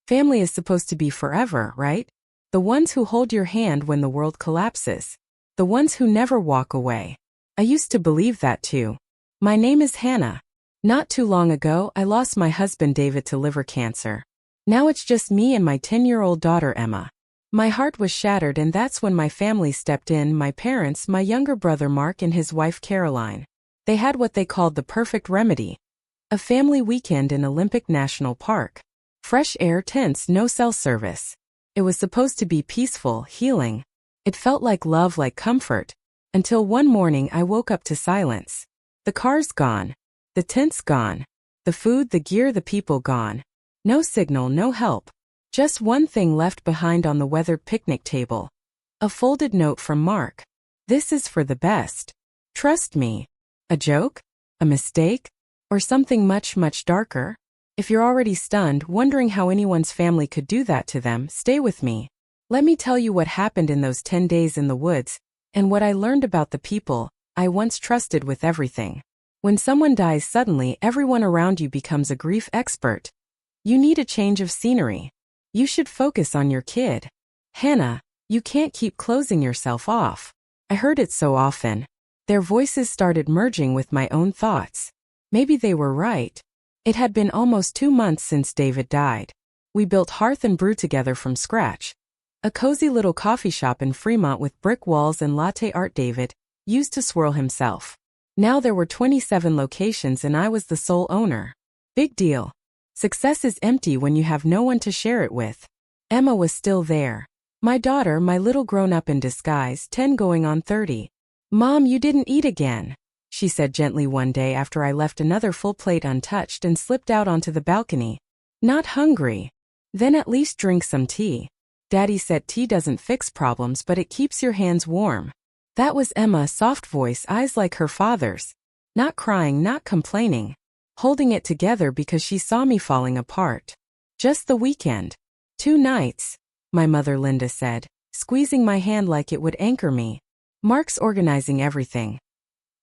Family is supposed to be forever, right? The ones who hold your hand when the world collapses. The ones who never walk away. I used to believe that too. My name is Hannah. Not too long ago, I lost my husband David to liver cancer. Now it's just me and my 10-year-old daughter Emma. My heart was shattered, and that's when my family stepped in, my parents, my younger brother Mark and his wife Caroline. They had what they called the perfect remedy. A family weekend in Olympic National Park. Fresh air, tents, no cell service. It was supposed to be peaceful, healing. It felt like love, like comfort. Until one morning I woke up to silence. The car's gone. The tent's gone. The food, the gear, the people gone. No signal, no help. Just one thing left behind on the weathered picnic table. A folded note from Mark. This is for the best. Trust me. A joke? A mistake? Or something much, much darker? If you're already stunned, wondering how anyone's family could do that to them, stay with me. Let me tell you what happened in those 10 days in the woods, and what I learned about the people I once trusted with everything. When someone dies suddenly, everyone around you becomes a grief expert. You need a change of scenery. You should focus on your kid. Hannah, you can't keep closing yourself off. I heard it so often. Their voices started merging with my own thoughts. Maybe they were right. It had been almost 2 months since David died. We built Hearth and Brew together from scratch. A cozy little coffee shop in Fremont with brick walls and latte art David used to swirl himself. Now there were 27 locations and I was the sole owner. Big deal. Success is empty when you have no one to share it with. Emma was still there. My daughter, my little grown-up in disguise, 10 going on 30. Mom, you didn't eat again, she said gently one day after I left another full plate untouched and slipped out onto the balcony. Not hungry. Then at least drink some tea. Daddy said tea doesn't fix problems, but it keeps your hands warm. That was Emma, soft voice, eyes like her father's. Not crying, not complaining. Holding it together because she saw me falling apart. Just the weekend. 2 nights, my mother Linda said, squeezing my hand like it would anchor me. Mark's organizing everything.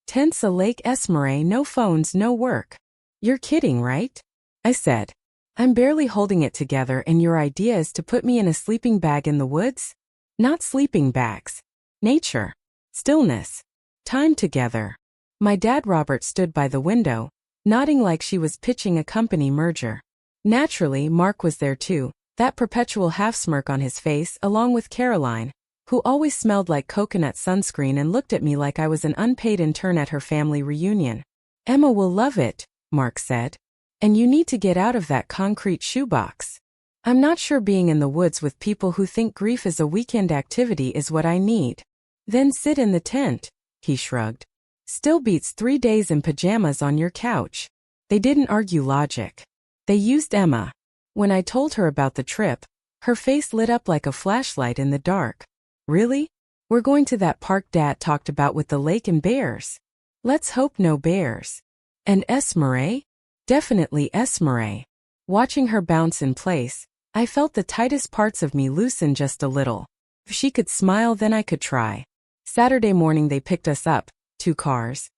Tents, a lake, Esmeralda, no phones, no work. You're kidding, right? I said. I'm barely holding it together, and your idea is to put me in a sleeping bag in the woods? Not sleeping bags. Nature. Stillness. Time together. My dad Robert stood by the window, nodding like she was pitching a company merger. Naturally, Mark was there too, that perpetual half-smirk on his face, along with Caroline, who always smelled like coconut sunscreen and looked at me like I was an unpaid intern at her family reunion. Emma will love it, Mark said. And you need to get out of that concrete shoebox. I'm not sure being in the woods with people who think grief is a weekend activity is what I need. Then sit in the tent, he shrugged. Still beats 3 days in pajamas on your couch. They didn't argue logic. They used Emma. When I told her about the trip, her face lit up like a flashlight in the dark. Really? We're going to that park Dad talked about with the lake and bears. Let's hope no bears. And Esmeralda? Definitely Esmeralda. Watching her bounce in place, I felt the tightest parts of me loosen just a little. If she could smile, then I could try. Saturday morning they picked us up, 2 cars.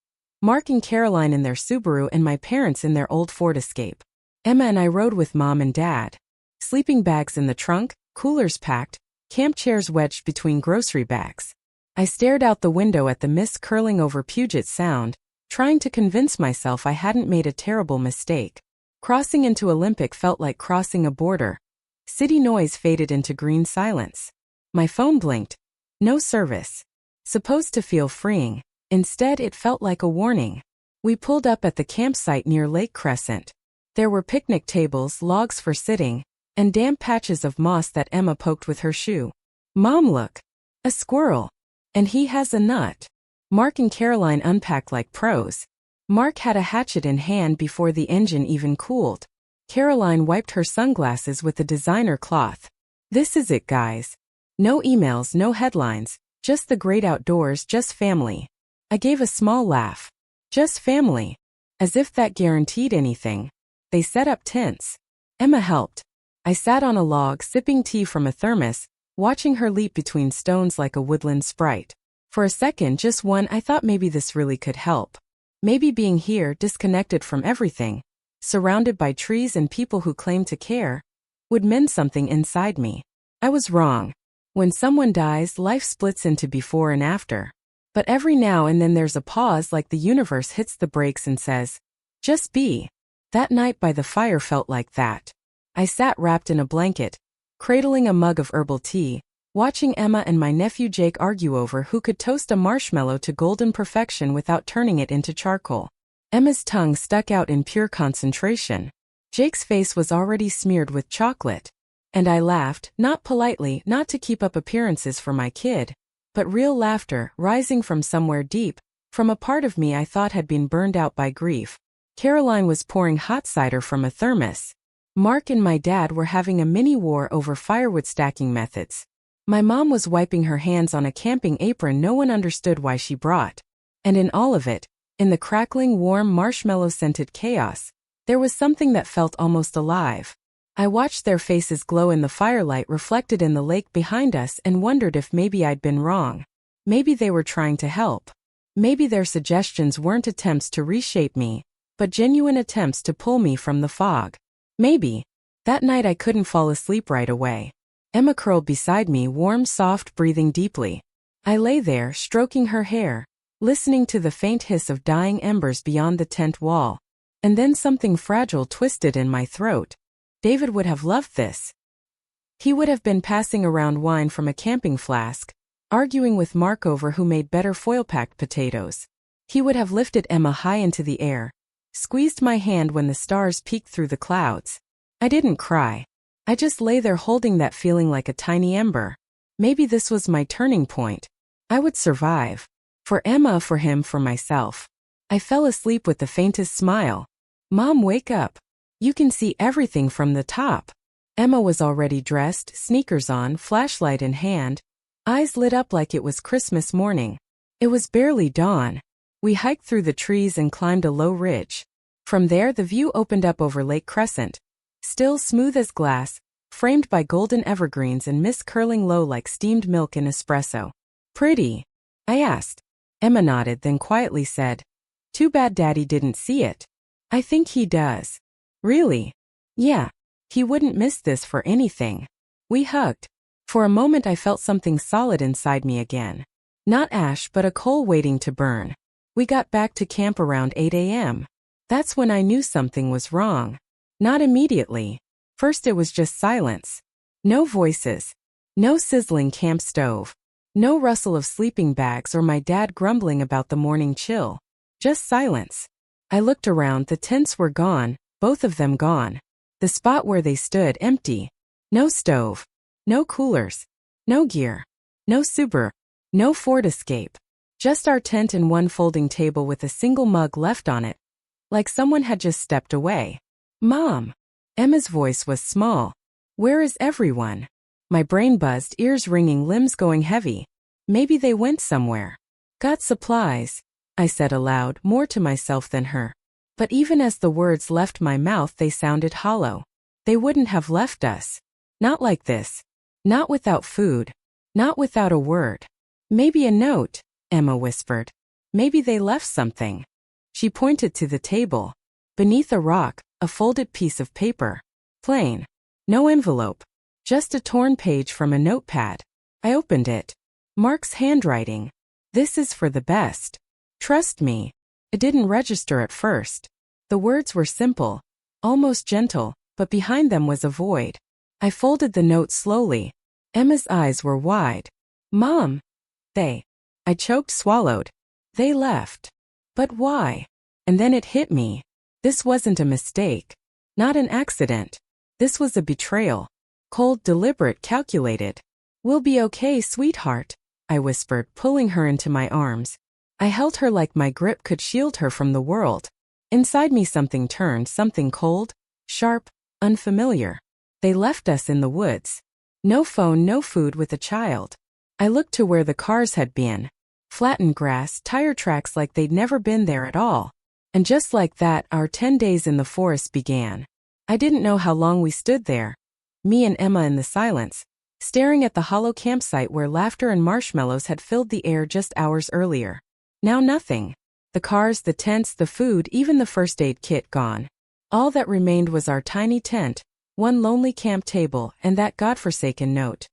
Mark and Caroline in their Subaru and my parents in their old Ford Escape. Emma and I rode with Mom and Dad. Sleeping bags in the trunk, coolers packed, camp chairs wedged between grocery bags. I stared out the window at the mist curling over Puget Sound, trying to convince myself I hadn't made a terrible mistake. Crossing into Olympic felt like crossing a border. City noise faded into green silence. My phone blinked. No service. Supposed to feel freeing. Instead, it felt like a warning. We pulled up at the campsite near Lake Crescent. There were picnic tables, logs for sitting, and damp patches of moss that Emma poked with her shoe. Mom, look. A squirrel. And he has a nut. Mark and Caroline unpacked like pros. Mark had a hatchet in hand before the engine even cooled. Caroline wiped her sunglasses with a designer cloth. This is it, guys. No emails, no headlines, just the great outdoors, just family. I gave a small laugh. Just family. As if that guaranteed anything. They set up tents. Emma helped. I sat on a log, sipping tea from a thermos, watching her leap between stones like a woodland sprite. For a second, just one, I thought maybe this really could help. Maybe being here, disconnected from everything, surrounded by trees and people who claim to care, would mend something inside me. I was wrong. When someone dies, life splits into before and after. But every now and then there's a pause, like the universe hits the brakes and says, just be. That night by the fire felt like that. I sat wrapped in a blanket, cradling a mug of herbal tea, watching Emma and my nephew Jake argue over who could toast a marshmallow to golden perfection without turning it into charcoal. Emma's tongue stuck out in pure concentration. Jake's face was already smeared with chocolate. And I laughed, not politely, not to keep up appearances for my kid, but real laughter, rising from somewhere deep, from a part of me I thought had been burned out by grief. Caroline was pouring hot cider from a thermos. Mark and my dad were having a mini war over firewood stacking methods. My mom was wiping her hands on a camping apron no one understood why she brought. And in all of it, in the crackling, warm, marshmallow-scented chaos, there was something that felt almost alive. I watched their faces glow in the firelight reflected in the lake behind us and wondered if maybe I'd been wrong. Maybe they were trying to help. Maybe their suggestions weren't attempts to reshape me, but genuine attempts to pull me from the fog. Maybe. That night I couldn't fall asleep right away. Emma curled beside me, warm, soft, breathing deeply. I lay there, stroking her hair, listening to the faint hiss of dying embers beyond the tent wall. And then something fragile twisted in my throat. David would have loved this. He would have been passing around wine from a camping flask, arguing with Mark over who made better foil-packed potatoes. He would have lifted Emma high into the air, squeezed my hand when the stars peeked through the clouds. I didn't cry. I just lay there holding that feeling like a tiny ember. Maybe this was my turning point. I would survive. For Emma, for him, for myself. I fell asleep with the faintest smile. Mom, wake up. You can see everything from the top. Emma was already dressed, sneakers on, flashlight in hand, eyes lit up like it was Christmas morning. It was barely dawn. We hiked through the trees and climbed a low ridge. From there the view opened up over Lake Crescent, still smooth as glass, framed by golden evergreens and mist curling low like steamed milk in espresso. Pretty? I asked. Emma nodded, then quietly said, too bad Daddy didn't see it. I think he does. Really? Yeah. He wouldn't miss this for anything. We hugged. For a moment I felt something solid inside me again. Not ash, but a coal waiting to burn. We got back to camp around 8 a.m. That's when I knew something was wrong. Not immediately. First it was just silence. No voices. No sizzling camp stove. No rustle of sleeping bags or my dad grumbling about the morning chill. Just silence. I looked around, the tents were gone, both of them gone. The spot where they stood empty. No stove. No coolers. No gear. No Subaru. No Ford Escape. Just our tent and one folding table with a single mug left on it. Like someone had just stepped away. Mom. Emma's voice was small. Where is everyone? My brain buzzed, ears ringing, limbs going heavy. Maybe they went somewhere. Got supplies, I said aloud, more to myself than her. But even as the words left my mouth they sounded hollow. They wouldn't have left us. Not like this. Not without food. Not without a word. Maybe a note, Emma whispered. Maybe they left something. She pointed to the table. Beneath a rock, a folded piece of paper. Plain. No envelope. Just a torn page from a notepad. I opened it. Mark's handwriting. This is for the best. Trust me. It didn't register at first. The words were simple, almost gentle, but behind them was a void. I folded the note slowly. Emma's eyes were wide. Mom. They. I choked, swallowed. They left. But why? And then it hit me. This wasn't a mistake. Not an accident. This was a betrayal. Cold, deliberate, calculated. We'll be okay, sweetheart, I whispered, pulling her into my arms. I held her like my grip could shield her from the world. Inside me something turned, something cold, sharp, unfamiliar. They left us in the woods. No phone, no food, with a child. I looked to where the cars had been. Flattened grass, tire tracks like they'd never been there at all. And just like that, our 10 days in the forest began. I didn't know how long we stood there. Me and Emma in the silence, staring at the hollow campsite where laughter and marshmallows had filled the air just hours earlier. Now nothing. The cars, the tents, the food, even the first aid kit gone. All that remained was our tiny tent, One lonely camp table and that godforsaken note.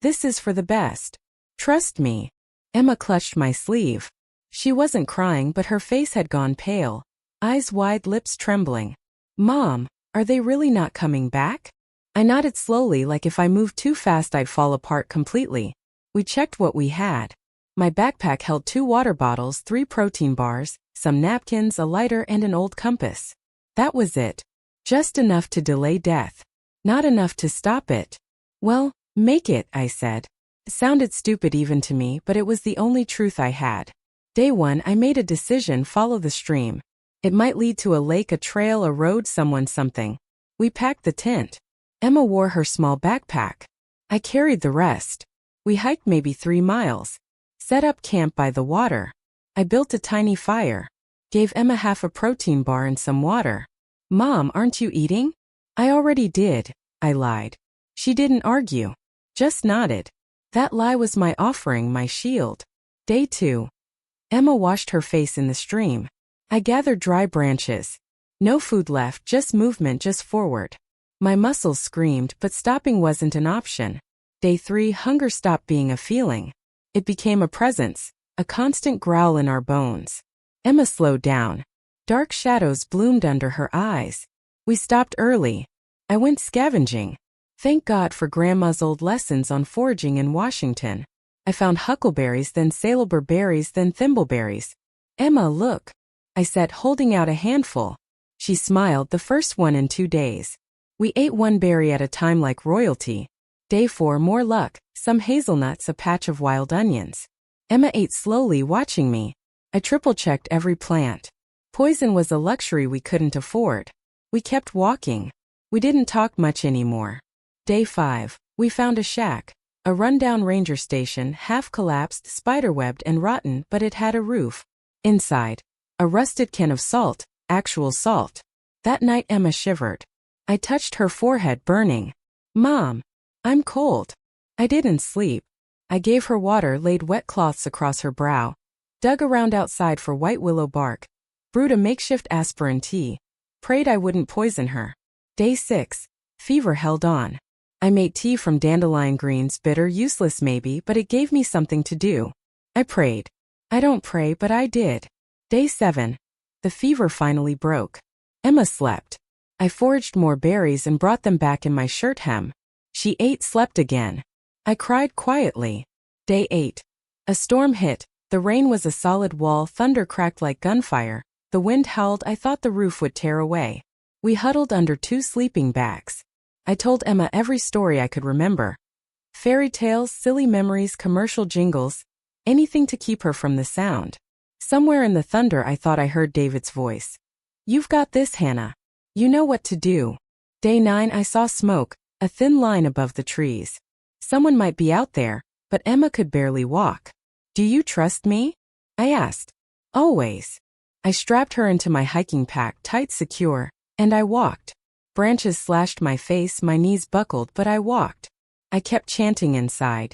This is for the best. Trust me. Emma clutched my sleeve. She wasn't crying, but her face had gone pale. Eyes wide, lips trembling. Mom, are they really not coming back? I nodded slowly, like if I moved too fast I'd fall apart completely. We checked what we had. My backpack held 2 water bottles, 3 protein bars, some napkins, a lighter, and an old compass. That was it. Just enough to delay death. Not enough to stop it. Well, make it, I said. It sounded stupid even to me, but it was the only truth I had. Day 1, I made a decision: follow the stream. It might lead to a lake, a trail, a road, someone, something. We packed the tent. Emma wore her small backpack. I carried the rest. We hiked maybe 3 miles. Set up camp by the water. I built a tiny fire. Gave Emma half a protein bar and some water. Mom, aren't you eating? I already did, I lied. She didn't argue. Just nodded. That lie was my offering, my shield. Day 2. Emma washed her face in the stream. I gathered dry branches. No food left, just movement, just forward. My muscles screamed, but stopping wasn't an option. Day 3, hunger stopped being a feeling. It became a presence, a constant growl in our bones. Emma slowed down. Dark shadows bloomed under her eyes. We stopped early. I went scavenging. Thank God for Grandma's old lessons on foraging in Washington. I found huckleberries, then saleable berries, then thimbleberries. Emma, look, I said, holding out a handful. She smiled, the first one in 2 days. We ate 1 berry at a time like royalty. Day 4, more luck, some hazelnuts, a patch of wild onions. Emma ate slowly, watching me. I triple-checked every plant. Poison was a luxury we couldn't afford. We kept walking. We didn't talk much anymore. Day 5, we found a shack. A rundown ranger station, half collapsed, spiderwebbed and rotten, but it had a roof. Inside, a rusted can of salt, actual salt. That night Emma shivered. I touched her forehead, burning. Mom, I'm cold. I didn't sleep. I gave her water, laid wet cloths across her brow. Dug around outside for white willow bark. Brewed a makeshift aspirin tea. Prayed I wouldn't poison her. Day 6, fever held on. I made tea from dandelion greens, bitter, useless maybe, but it gave me something to do. I prayed. I don't pray, but I did. Day 7, the fever finally broke. Emma slept. I foraged more berries and brought them back in my shirt hem. She ate, slept again. I cried quietly. Day 8, a storm hit. The rain was a solid wall, thunder cracked like gunfire. The wind howled, I thought the roof would tear away. We huddled under 2 sleeping bags. I told Emma every story I could remember. Fairy tales, silly memories, commercial jingles, anything to keep her from the sound. Somewhere in the thunder I thought I heard David's voice. You've got this, Hannah. You know what to do. Day 9, I saw smoke, a thin line above the trees. Someone might be out there, but Emma could barely walk. Do you trust me? I asked. Always. I strapped her into my hiking pack, tight, secure, and I walked. Branches slashed my face, my knees buckled, but I walked. I kept chanting inside.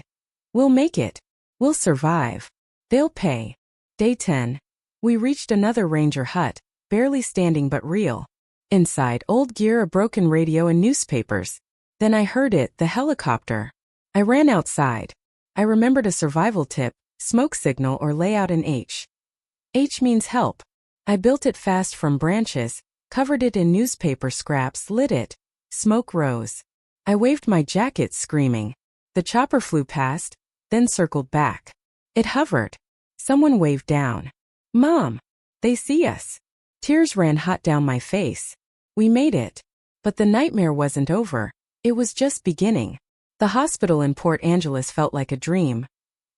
We'll make it. We'll survive. They'll pay. Day 10. We reached another ranger hut, barely standing but real. Inside, old gear, a broken radio, and newspapers. Then I heard it, the helicopter. I ran outside. I remembered a survival tip, smoke signal or lay out an H. H means help. I built it fast from branches, covered it in newspaper scraps, lit it. Smoke rose. I waved my jacket, screaming. The chopper flew past, then circled back. It hovered. Someone waved down. Mom, they see us. Tears ran hot down my face. We made it. But the nightmare wasn't over. It was just beginning. The hospital in Port Angeles felt like a dream.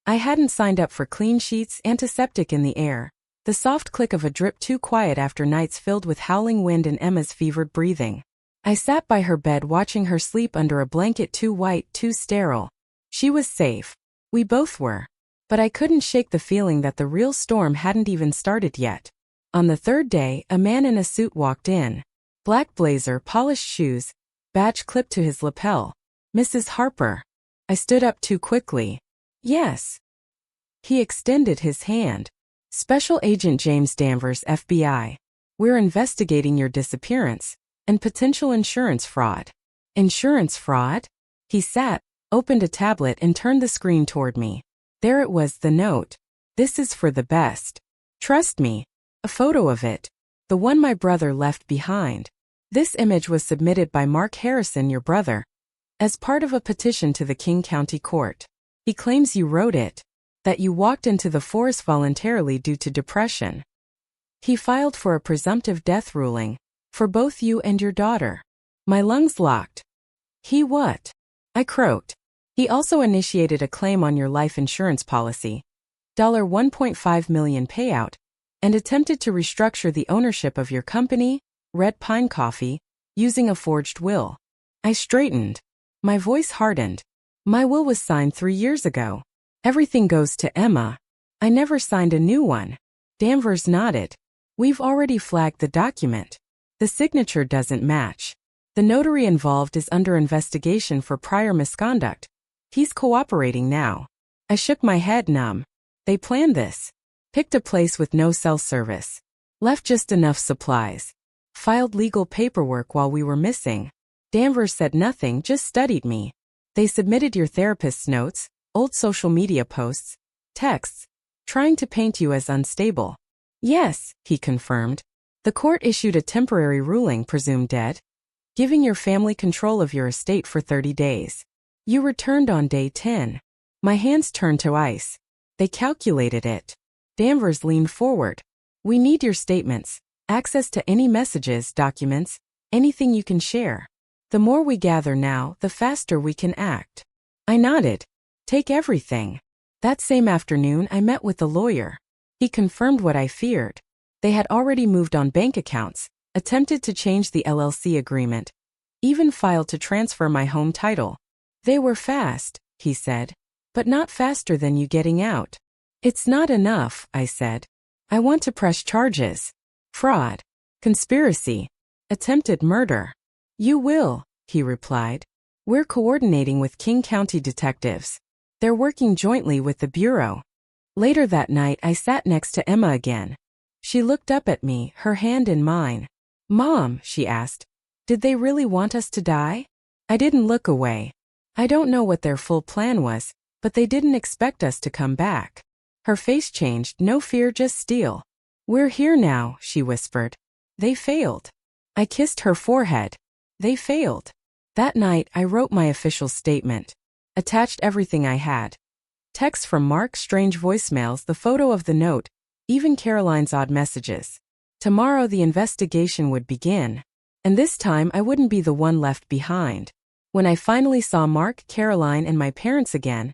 I hadn't signed up for clean sheets, antiseptic in the air. The soft click of a drip, too quiet after nights filled with howling wind and Emma's fevered breathing. I sat by her bed watching her sleep under a blanket, too white, too sterile. She was safe. We both were. But I couldn't shake the feeling that the real storm hadn't even started yet. On the 3rd day, a man in a suit walked in. Black blazer, polished shoes, badge clipped to his lapel. Mrs. Harper. I stood up too quickly. Yes. He extended his hand. Special Agent James Danvers, FBI. We're investigating your disappearance and potential insurance fraud. Insurance fraud? He sat, opened a tablet and turned the screen toward me. There it was, the note. This is for the best. Trust me. A photo of it. The one my brother left behind. This image was submitted by Mark Harrison, your brother, as part of a petition to the King County Court. He claims you wrote it, that you walked into the forest voluntarily due to depression. He filed for a presumptive death ruling, for both you and your daughter. My lungs locked. He what? I croaked. He also initiated a claim on your life insurance policy, $1.5 million payout, and attempted to restructure the ownership of your company, Red Pine Coffee, using a forged will. I straightened. My voice hardened. My will was signed 3 years ago. Everything goes to Emma. I never signed a new one. Danvers nodded. We've already flagged the document. The signature doesn't match. The notary involved is under investigation for prior misconduct. He's cooperating now. I shook my head numb. They planned this. Picked a place with no cell service. Left just enough supplies. Filed legal paperwork while we were missing. Danvers said nothing, just studied me. They submitted your therapist's notes, old social media posts, texts, trying to paint you as unstable. Yes, he confirmed. The court issued a temporary ruling, presumed dead, giving your family control of your estate for 30 days. You returned on day 10. My hands turned to ice. They calculated it. Danvers leaned forward. We need your statements, access to any messages, documents, anything you can share. The more we gather now, the faster we can act. I nodded. Take everything. That same afternoon, I met with the lawyer. He confirmed what I feared. They had already moved on bank accounts, attempted to change the LLC agreement, even filed to transfer my home title. They were fast, he said, but not faster than you getting out. It's not enough, I said. I want to press charges. Fraud, conspiracy, attempted murder. You will, he replied. We're coordinating with King County detectives. They're working jointly with the Bureau. Later that night, I sat next to Emma again. She looked up at me, her hand in mine. Mom, she asked, did they really want us to die? I didn't look away. I don't know what their full plan was, but they didn't expect us to come back. Her face changed, no fear, just steel. We're here now, she whispered. They failed. I kissed her forehead. They failed. That night, I wrote my official statement. Attached everything I had. Texts from Mark, strange voicemails, the photo of the note, even Caroline's odd messages. Tomorrow the investigation would begin. And this time I wouldn't be the one left behind. When I finally saw Mark, Caroline, and my parents again,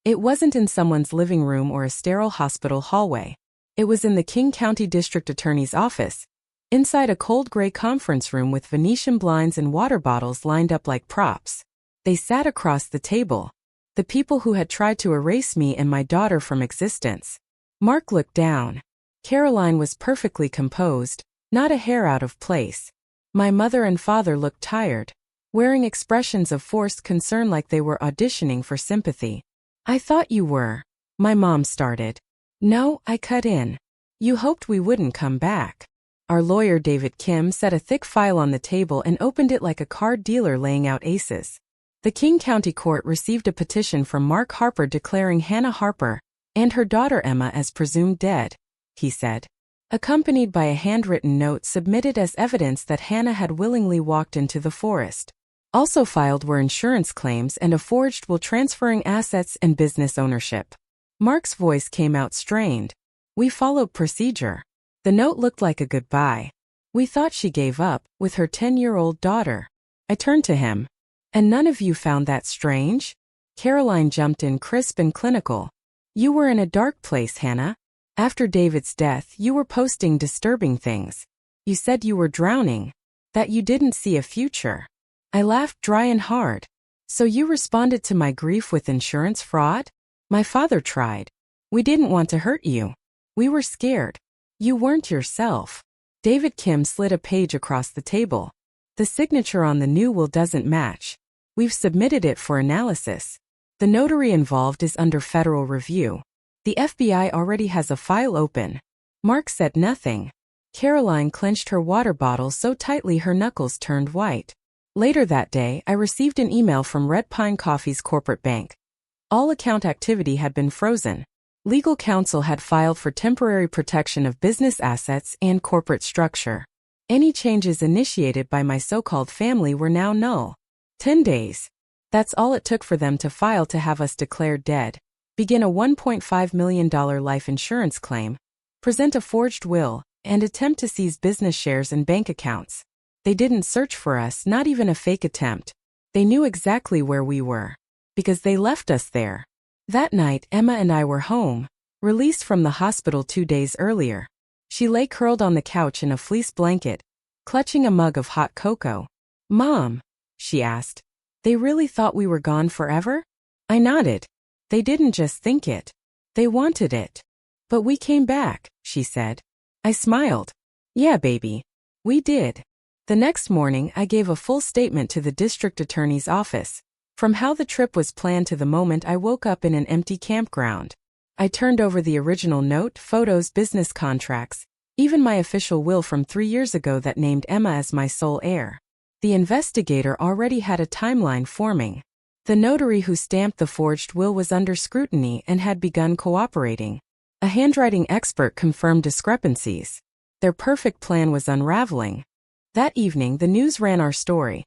it wasn't in someone's living room or a sterile hospital hallway. It was in the King County District Attorney's office, inside a cold gray conference room with Venetian blinds and water bottles lined up like props. They sat across the table, the people who had tried to erase me and my daughter from existence. Mark looked down. Caroline was perfectly composed, not a hair out of place. My mother and father looked tired, wearing expressions of forced concern like they were auditioning for sympathy. I thought you were. My mom started. No, I cut in. You hoped we wouldn't come back. Our lawyer David Kim set a thick file on the table and opened it like a card dealer laying out aces. The King County Court received a petition from Mark Harper declaring Hannah Harper and her daughter Emma as presumed dead, he said, accompanied by a handwritten note submitted as evidence that Hannah had willingly walked into the forest. Also filed were insurance claims and a forged will transferring assets and business ownership. Mark's voice came out strained. We followed procedure. The note looked like a goodbye. We thought she gave up, with her 10-year-old daughter. I turned to him. And none of you found that strange? Caroline jumped in crisp and clinical. You were in a dark place, Hannah. After David's death, you were posting disturbing things. You said you were drowning. That you didn't see a future. I laughed dry and hard. So you responded to my grief with insurance fraud? My father tried. We didn't want to hurt you. We were scared. You weren't yourself. David Kim slid a page across the table. The signature on the new will doesn't match. We've submitted it for analysis. The notary involved is under federal review. The FBI already has a file open. Mark said nothing. Caroline clenched her water bottle so tightly her knuckles turned white. Later that day, I received an email from Red Pine Coffee's corporate bank. All account activity had been frozen. Legal counsel had filed for temporary protection of business assets and corporate structure. Any changes initiated by my so-called family were now null. 10 days. That's all it took for them to file to have us declared dead, begin a $1.5 million life insurance claim, present a forged will, and attempt to seize business shares and bank accounts. They didn't search for us, not even a fake attempt. They knew exactly where we were, because they left us there. That night, Emma and I were home, released from the hospital 2 days earlier. She lay curled on the couch in a fleece blanket, clutching a mug of hot cocoa. "Mom," she asked, "they really thought we were gone forever?" I nodded. "They didn't just think it. They wanted it. But we came back," she said. I smiled. "Yeah, baby. We did." The next morning, I gave a full statement to the district attorney's office, from how the trip was planned to the moment I woke up in an empty campground. I turned over the original note, photos, business contracts, even my official will from 3 years ago that named Emma as my sole heir. The investigator already had a timeline forming. The notary who stamped the forged will was under scrutiny and had begun cooperating. A handwriting expert confirmed discrepancies. Their perfect plan was unraveling. That evening, the news ran our story.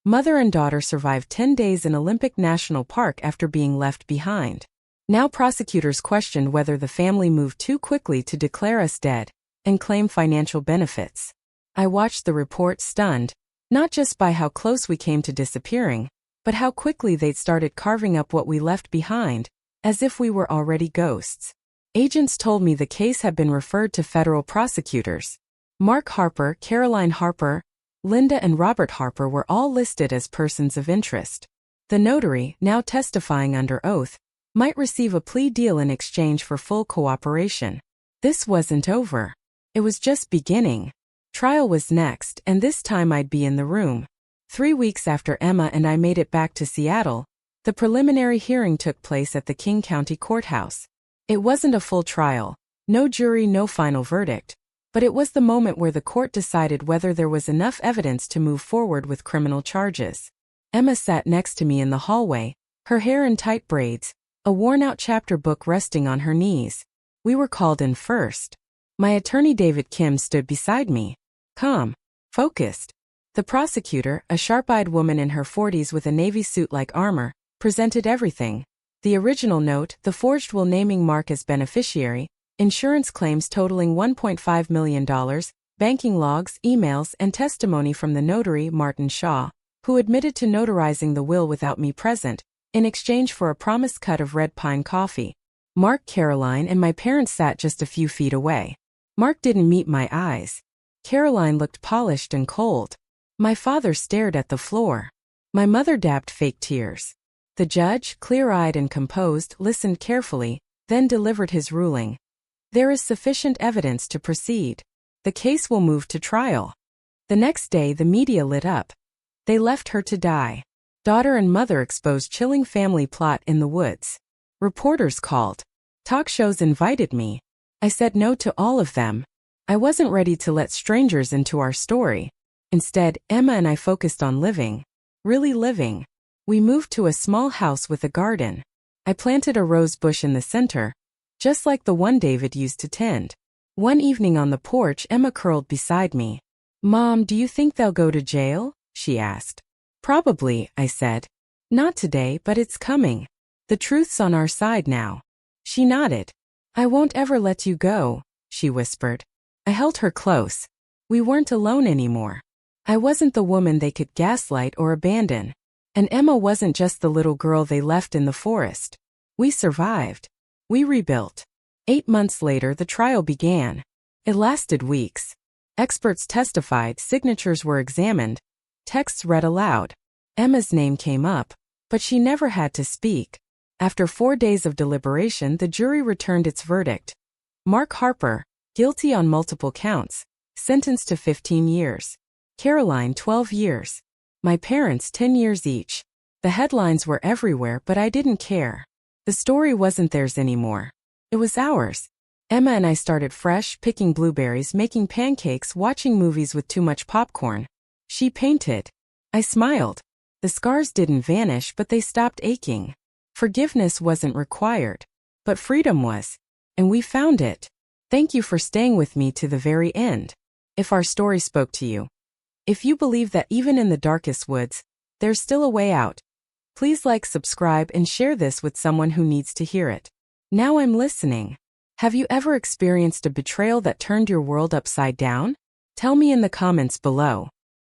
Mother and daughter survived 10 days in Olympic National Park after being left behind. Now prosecutors questioned whether the family moved too quickly to declare us dead and claim financial benefits. I watched the report stunned, not just by how close we came to disappearing, but how quickly they'd started carving up what we left behind, as if we were already ghosts. Agents told me the case had been referred to federal prosecutors. Mark Harper, Caroline Harper, Linda and Robert Harper were all listed as persons of interest. The notary, now testifying under oath, might receive a plea deal in exchange for full cooperation. This wasn't over. It was just beginning. Trial was next, and this time I'd be in the room. 3 weeks after Emma and I made it back to Seattle, the preliminary hearing took place at the King County Courthouse. It wasn't a full trial, no jury, no final verdict, but it was the moment where the court decided whether there was enough evidence to move forward with criminal charges. Emma sat next to me in the hallway, her hair in tight braids, a worn-out chapter book resting on her knees. We were called in first. My attorney David Kim stood beside me, calm, focused. The prosecutor, a sharp-eyed woman in her 40s with a navy suit-like armor, presented everything. The original note, the forged will naming Mark as beneficiary, insurance claims totaling $1.5 million, banking logs, emails, and testimony from the notary, Martin Shaw, who admitted to notarizing the will without me present, in exchange for a promised cut of Red Pine Coffee. Mark, Caroline, and my parents sat just a few feet away. Mark didn't meet my eyes. Caroline looked polished and cold. My father stared at the floor. My mother dabbed fake tears. The judge, clear-eyed and composed, listened carefully, then delivered his ruling. There is sufficient evidence to proceed. The case will move to trial. The next day, the media lit up. They left her to die. Daughter and mother exposed chilling family plot in the woods. Reporters called. Talk shows invited me. I said no to all of them. I wasn't ready to let strangers into our story. Instead, Emma and I focused on living. Really living. We moved to a small house with a garden. I planted a rose bush in the center, just like the one David used to tend. One evening on the porch, Emma curled beside me. "Mom, do you think they'll go to jail?" she asked. "Probably," I said. "Not today, but it's coming. The truth's on our side now." She nodded. "I won't ever let you go," she whispered. I held her close. We weren't alone anymore. I wasn't the woman they could gaslight or abandon. And Emma wasn't just the little girl they left in the forest. We survived. We rebuilt. 8 months later, the trial began. It lasted weeks. Experts testified, signatures were examined, texts read aloud. Emma's name came up, but she never had to speak. After 4 days of deliberation, the jury returned its verdict. Mark Harper, guilty on multiple counts, sentenced to 15 years. Caroline, 12 years. My parents, 10 years each. The headlines were everywhere, but I didn't care. The story wasn't theirs anymore. It was ours. Emma and I started fresh, picking blueberries, making pancakes, watching movies with too much popcorn. She painted. I smiled. The scars didn't vanish, but they stopped aching. Forgiveness wasn't required, but freedom was. And we found it. Thank you for staying with me to the very end. If our story spoke to you, if you believe that even in the darkest woods, there's still a way out, please like, subscribe, and share this with someone who needs to hear it. Now I'm listening. Have you ever experienced a betrayal that turned your world upside down? Tell me in the comments below.